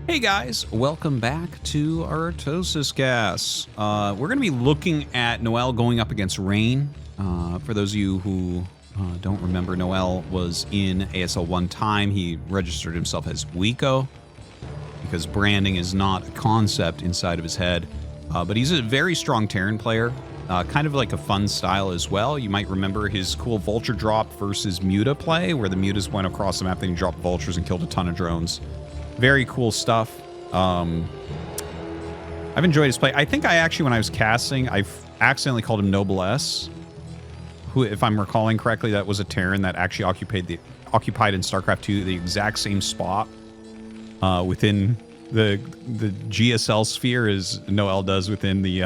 Hey guys, welcome back to ArtosisCasts. We're going to be looking at NoeL going up against Rain. For those of you who don't remember, NoeL was in ASL one time. He registered himself as Wico because branding is not a concept inside of his head. But he's a very strong Terran player, kind of like a fun style as well. You might remember his cool Vulture drop versus Muta play, where the Mutas went across the map, then he dropped Vultures and killed a ton of drones. Very cool stuff. I've enjoyed his play. I think I actually, when I was casting, I accidentally called him Noblesse, who, if I'm recalling correctly, that was a Terran that actually occupied in StarCraft 2 the exact same spot within the GSL sphere as NoeL does within the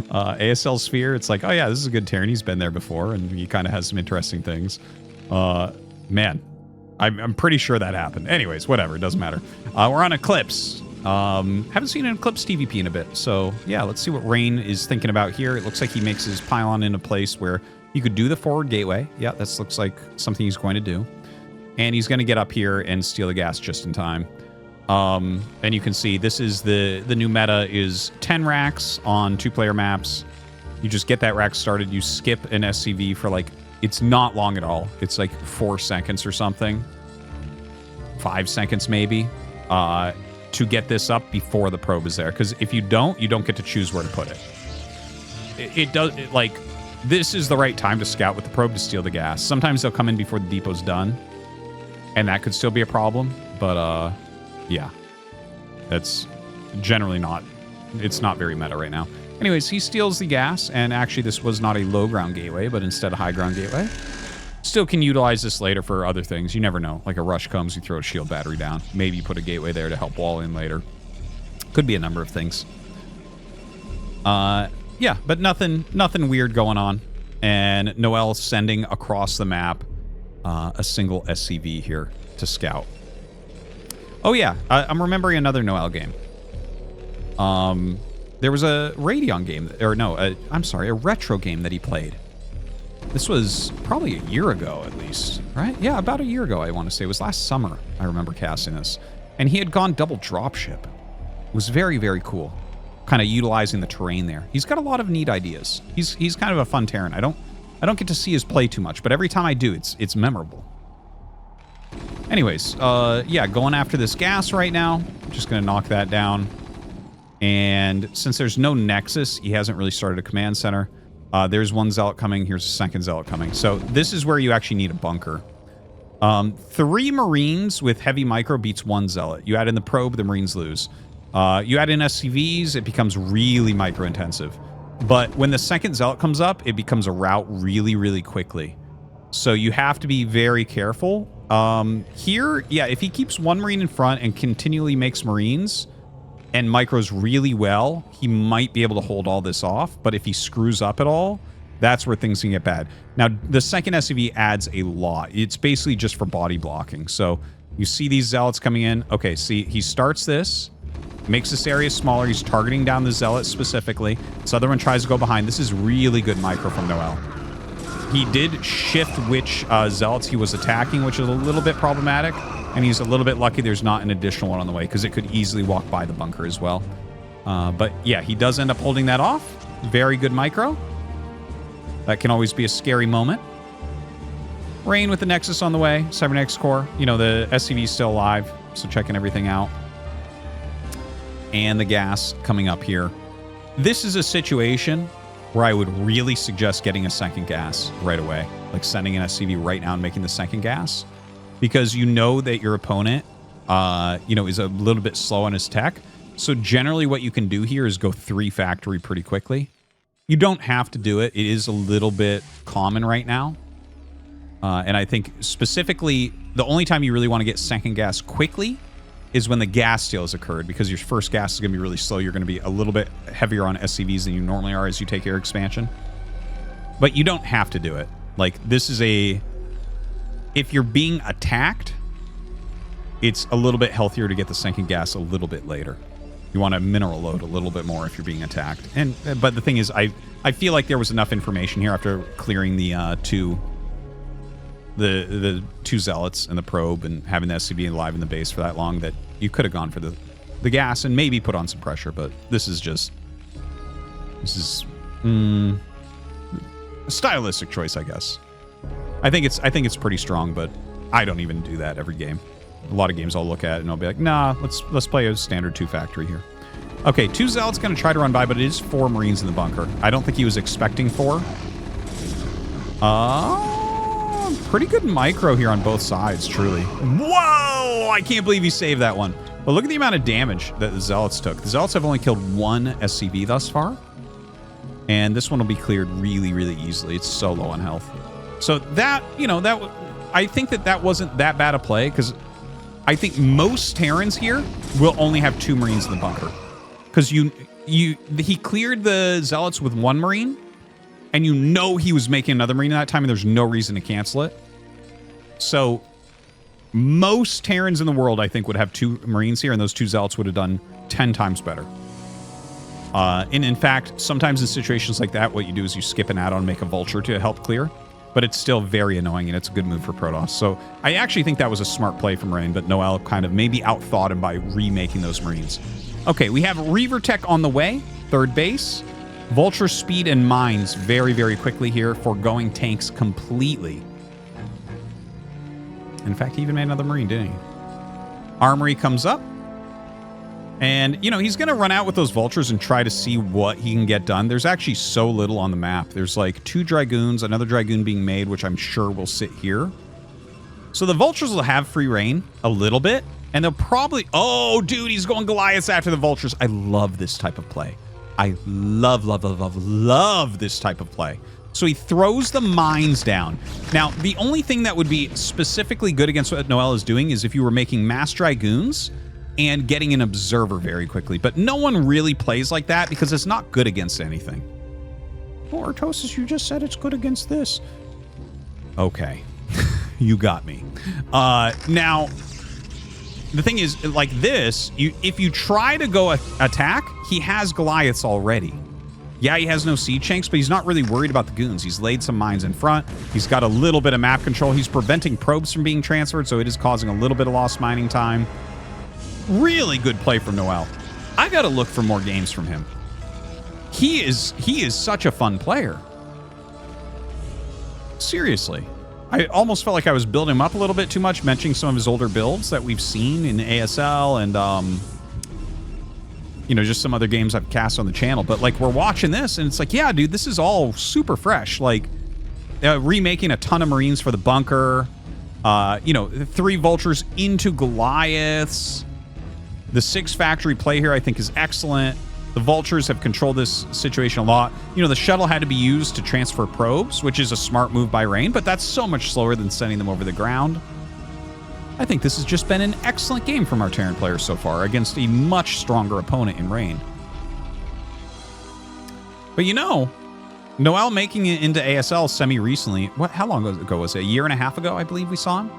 ASL sphere. It's like, oh yeah, this is a good Terran. He's been there before, and he kind of has some interesting things. Man. I'm pretty sure that happened. Anyways, whatever. It doesn't matter. We're on Eclipse. Haven't seen an Eclipse TVP in a bit. So, yeah, let's see what Rain is thinking about here. It looks like he makes his pylon in a place where you could do the forward gateway. Yeah, that looks like something he's going to do. And he's going to get up here and steal the gas just in time. And you can see this is the new meta is 10 racks on 2-player maps. You just get that rack started. You skip an SCV for like... It's not long at all. It's like 4 seconds or something. 5 seconds maybe. To get this up before the probe is there. Because if you don't get to choose where to put it. Like, this is the right time to scout with the probe to steal the gas. Sometimes they'll come in before the depot's done. And that could still be a problem. But, yeah. That's generally not... It's not very meta right now. Anyways, he steals the gas, and actually this was not a low ground gateway, but instead a high ground gateway. Still can utilize this later for other things. You never know. Like a rush comes, you throw a shield battery down. Maybe you put a gateway there to help wall in later. Could be a number of things. Yeah, but nothing weird going on. And NoeL sending across the map a single SCV here to scout. Oh yeah, I'm remembering another NoeL game. There was a Radeon game, or no, I'm sorry, a retro game that he played. This was probably a year ago, at least, right? Yeah, about a year ago, I want to say. It was last summer, I remember casting this. And he had gone double dropship. It was very, very cool. Kind of utilizing the terrain there. He's got a lot of neat ideas. He's kind of a fun Terran. I don't get to see his play too much, but every time I do, it's memorable. Anyways, yeah, going after this gas right now. Just going to knock that down. And since there's no nexus, he hasn't really started a command center. There's one zealot coming. Here's a second zealot coming. So this is where you actually need a bunker. 3 Marines with heavy micro beats 1 zealot. You add in the probe, the Marines lose. You add in SCVs, it becomes really micro intensive. But when the second zealot comes up, it becomes a rout really, really quickly. So you have to be very careful. Here, yeah, if he keeps 1 Marine in front and continually makes Marines... and micros really well, he might be able to hold all this off. But if he screws up at all, that's where things can get bad. Now, the second SCV adds a lot. It's basically just for body blocking. So you see these zealots coming in. Okay, see, he starts this, makes this area smaller. He's targeting down the zealot specifically. This other one tries to go behind. This is really good micro from NoeL. He did shift which zealots he was attacking, which is a little bit problematic. And he's a little bit lucky there's not an additional one on the way, because it could easily walk by the bunker as well. But yeah, he does end up holding that off. Very good micro. That can always be a scary moment. Rain with the Nexus on the way. Cybernetics Core. You know, the SCV's still alive, so checking everything out. And the gas coming up here. This is a situation where I would really suggest getting a second gas right away. Like sending an SCV right now and making the second gas. Because you know that your opponent, you know, is a little bit slow on his tech. So generally what you can do here is go 3 factory pretty quickly. You don't have to do it. It is a little bit common right now. And I think specifically, the only time you really want to get second gas quickly is when the gas steal has occurred. Because your first gas is going to be really slow. You're going to be a little bit heavier on SCVs than you normally are as you take air expansion. But you don't have to do it. Like, this is a... If you're being attacked, it's a little bit healthier to get the second gas a little bit later. You want to mineral load a little bit more if you're being attacked. But the thing is, I feel like there was enough information here after clearing the the 2 Zealots and the probe and having the SCV alive in the base for that long that you could have gone for the gas and maybe put on some pressure, but this is a stylistic choice, I guess. I think it's pretty strong, but I don't even do that every game. A lot of games I'll look at and I'll be like, nah, let's play a standard 2 factory here. Okay, 2 Zealots going to try to run by, but it is 4 Marines in the bunker. I don't think he was expecting 4. Pretty good micro here on both sides, truly. Whoa! I can't believe he saved that one. But look at the amount of damage that the Zealots took. The Zealots have only killed 1 SCV thus far. And this one will be cleared really, really easily. It's so low on health. So that, I think that wasn't that bad a play, because I think most Terrans here will only have 2 Marines in the bunker. Because he cleared the Zealots with 1 Marine, and he was making another Marine at that time, and there's no reason to cancel it. So most Terrans in the world, I think, would have 2 Marines here, and those 2 Zealots would have done 10 times better. And in fact, sometimes in situations like that, what you do is you skip an add-on, make a Vulture to help clear. But it's still very annoying, and it's a good move for Protoss. So I actually think that was a smart play from Rain, but NoeL kind of maybe outthought him by remaking those Marines. Okay, we have Reaver Tech on the way, 3rd base. Vulture speed and mines very, very quickly here, foregoing tanks completely. In fact, he even made another Marine, didn't he? Armory comes up. And, he's going to run out with those Vultures and try to see what he can get done. There's actually so little on the map. There's like 2 Dragoons, another Dragoon being made, which I'm sure will sit here. So the Vultures will have free reign a little bit. And they'll probably... Oh, dude, he's going Goliaths after the Vultures. I love this type of play. I love this type of play. So he throws the mines down. Now, the only thing that would be specifically good against what NoeL is doing is if you were making mass Dragoons and getting an Observer very quickly. But no one really plays like that because it's not good against anything. Oh, Artosis, you just said it's good against this. Okay. You got me. Now, the thing is, like this, if you try to go attack, he has Goliaths already. Yeah, he has no siege tanks, but he's not really worried about the goons. He's laid some mines in front. He's got a little bit of map control. He's preventing probes from being transferred, so it is causing a little bit of lost mining time. Really good play from NoeL. I got to look for more games from him. He is such a fun player. Seriously. I almost felt like I was building him up a little bit too much, mentioning some of his older builds that we've seen in ASL and, just some other games I've cast on the channel. But, like, we're watching this, and it's like, yeah, dude, this is all super fresh. Like, remaking a ton of Marines for the bunker. 3 Vultures into Goliaths. The 6 factory play here, I think, is excellent. The Vultures have controlled this situation a lot. The shuttle had to be used to transfer probes, which is a smart move by Rain, but that's so much slower than sending them over the ground. I think this has just been an excellent game from our Terran players so far against a much stronger opponent in Rain. But NoeL making it into ASL semi-recently. How long ago was it? A year and a half ago, I believe we saw him?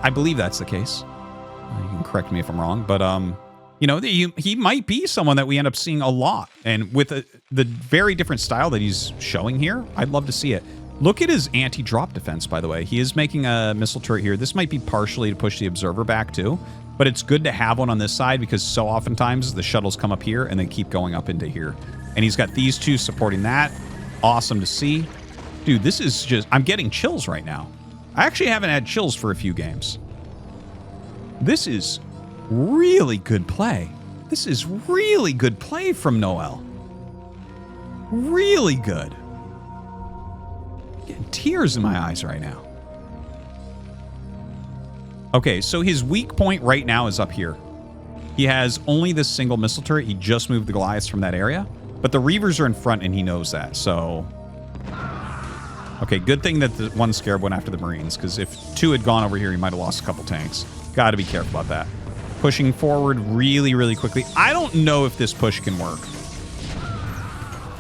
I believe that's the case. You can correct me if I'm wrong, but he might be someone that we end up seeing a lot. And with the very different style that he's showing here, I'd love to see it. Look at his anti-drop defense, by the way. He is making a missile turret here. This might be partially to push the Observer back, too. But it's good to have one on this side because so oftentimes the shuttles come up here and they keep going up into here. And he's got these 2 supporting that. Awesome to see. Dude, this is just... I'm getting chills right now. I actually haven't had chills for a few games. This is really good play. This is really good play from NoeL. Really good. Getting tears in my eyes right now. Okay, so his weak point right now is up here. He has only this single missile turret. He just moved the Goliaths from that area. But the Reavers are in front, and he knows that, so... Okay, good thing that the 1 Scarab went after the Marines, because if 2 had gone over here, he might have lost a couple tanks. Got to be careful about that. Pushing forward really, really quickly. I don't know if this push can work.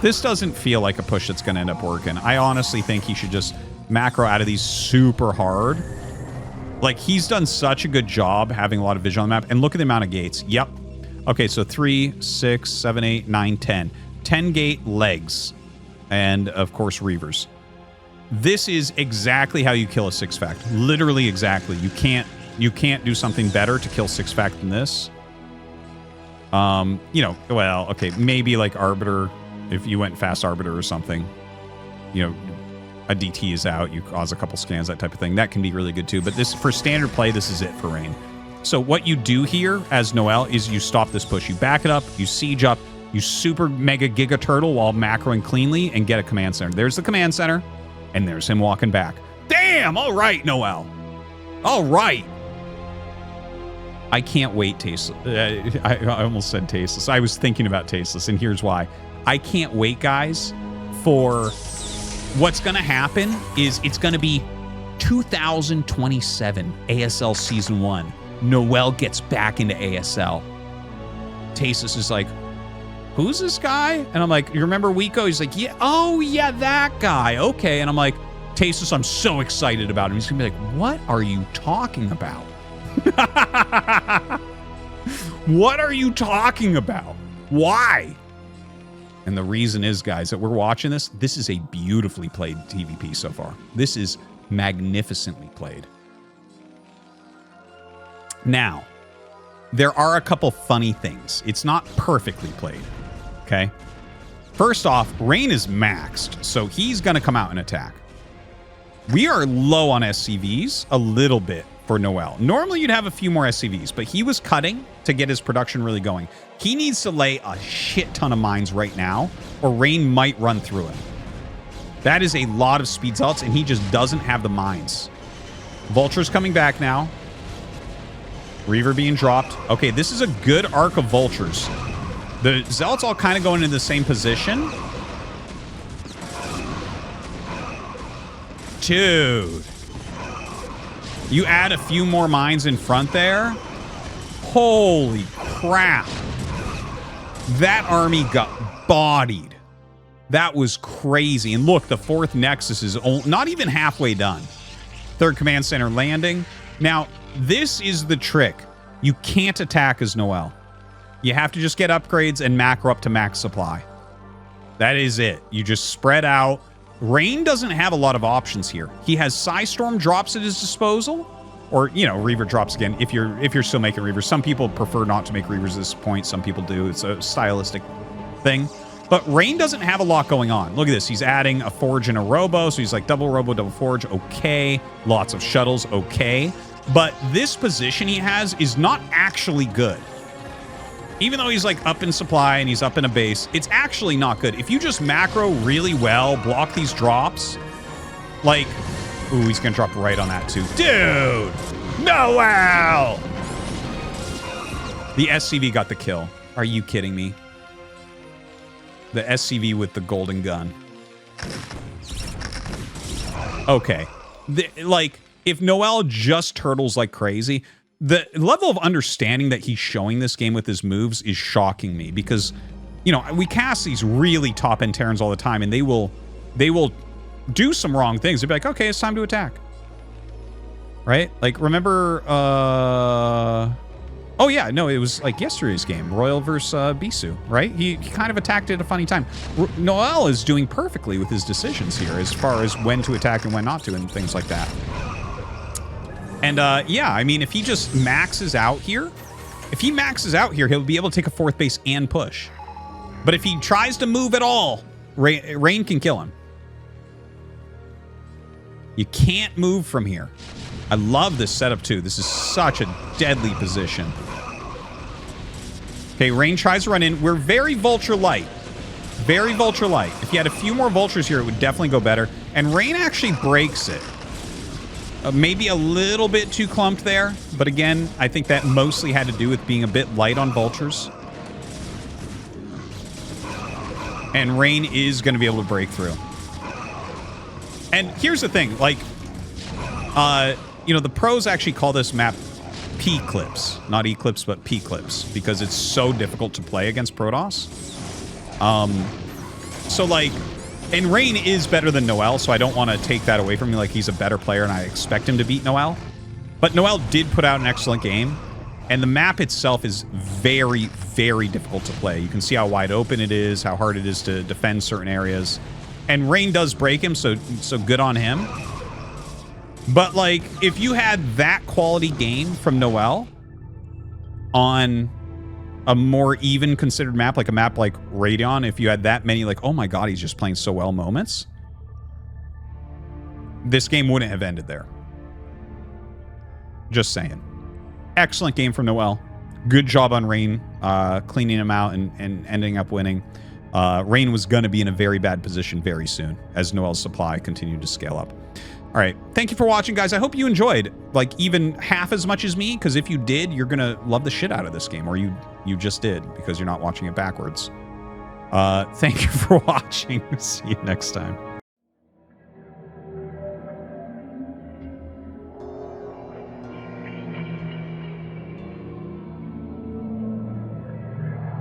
This doesn't feel like a push that's going to end up working. I honestly think he should just macro out of these super hard. Like, he's done such a good job having a lot of vision on the map. And look at the amount of gates. Yep. Okay, so 3, 6, 7, 8, 9, 10. 10 gate legs. And, of course, Reavers. This is exactly how you kill a 6-fact. Literally exactly. You can't do something better to kill 6-fact than this. You know, well, okay, maybe like Arbiter, if you went fast Arbiter or something, you know, a DT is out, you cause a couple scans, that type of thing. That can be really good too. But this, for standard play, this is it for Rain. So what you do here as NoeL is you stop this push. You back it up, you siege up, you super mega giga turtle while macroing cleanly and get a command center. There's the command center, and there's him walking back. Damn! All right, NoeL. All right. I can't wait, Tasteless. I almost said Tasteless. I was thinking about Tasteless, and here's why. I can't wait, guys, for what's going to happen is it's going to be 2027 ASL Season 1. NoeL gets back into ASL. Tasteless is like, who's this guy? And I'm like, you remember Wiko? He's like, yeah, oh, yeah, that guy. Okay. And I'm like, Tasteless, I'm so excited about him. He's going to be like, what are you talking about? What are you talking about? Why? And the reason is, guys, that we're watching this. This is a beautifully played TVP so far. This is magnificently played. Now, there are a couple funny things. It's not perfectly played, okay? First off, Rain is maxed, so he's going to come out and attack. We are low on SCVs, a little bit, for NoeL. Normally, you'd have a few more SCVs, but he was cutting to get his production really going. He needs to lay a shit ton of mines right now, or Rain might run through him. That is a lot of speed zealots, and he just doesn't have the mines. Vulture's coming back now. Reaver being dropped. Okay, this is a good arc of vultures. The zealots all kind of going into the same position. Dude. You add a few more mines in front there. Holy crap. That army got bodied. That was crazy. And look, the 4th Nexus is not even halfway done. 3rd Command Center landing. Now, this is the trick. You can't attack as NoeL. You have to just get upgrades and macro up to max supply. That is it. You just spread out. Rain doesn't have a lot of options here. He has Psystorm drops at his disposal, or, you know, Reaver drops again if you're still making Reavers. Some people prefer not to make Reavers at this point. Some people do. It's a stylistic thing. But Rain doesn't have a lot going on. Look at this. He's adding a Forge and a Robo, so he's like double Robo, double Forge. Okay. Lots of shuttles. Okay. But this position he has is not actually good. Even though he's like up in supply and he's up in a base, it's actually not good. If you just macro really well, block these drops, like, ooh, he's gonna drop right on that too. Dude! NoeL! The SCV got the kill. Are you kidding me? The SCV with the golden gun. Okay. Like, if NoeL just turtles like crazy, the level of understanding that he's showing this game with his moves is shocking me because, you know, we cast these really top-end Terrans all the time, and they will do some wrong things. They'll be like, okay, it's time to attack. Right? Like, remember, oh yeah, no, it was like yesterday's game, Royal versus Bisu, right? He kind of attacked at a funny time. NoeL is doing perfectly with his decisions here as far as when to attack and when not to and things like that. And yeah, I mean, if he just maxes out here, he'll be able to take a 4th base and push. But if he tries to move at all, Rain can kill him. You can't move from here. I love this setup too. This is such a deadly position. Okay, Rain tries to run in. We're very Vulture light. Very Vulture light. If you had a few more Vultures here, it would definitely go better. And Rain actually breaks it. Maybe a little bit too clumped there, but again, I think that mostly had to do with being a bit light on Vultures. And Rain is going to be able to break through. And here's the thing, like, you know, the pros actually call this map P-Clips. Not Eclipse, but P-Clips, because it's so difficult to play against Protoss. So, like, and Rain is better than NoeL, so I don't want to take that away from me. Like, he's a better player, and I expect him to beat NoeL. But NoeL did put out an excellent game, and the map itself is very, very difficult to play. You can see how wide open it is, how hard it is to defend certain areas. And Rain does break him, so good on him. But, like, if you had that quality game from NoeL on a more even considered map, like a map like Radeon, if you had that many, like, oh my god, he's just playing so well moments, this game wouldn't have ended there. Just saying. Excellent game from NoeL. Good job on Rain, cleaning him out and ending up winning. Rain was going to be in a very bad position very soon as NoeL's supply continued to scale up. All right. Thank you for watching, guys. I hope you enjoyed, like, even half as much as me, because if you did, you're going to love the shit out of this game, or you just did because you're not watching it backwards. Thank you for watching. See you next time.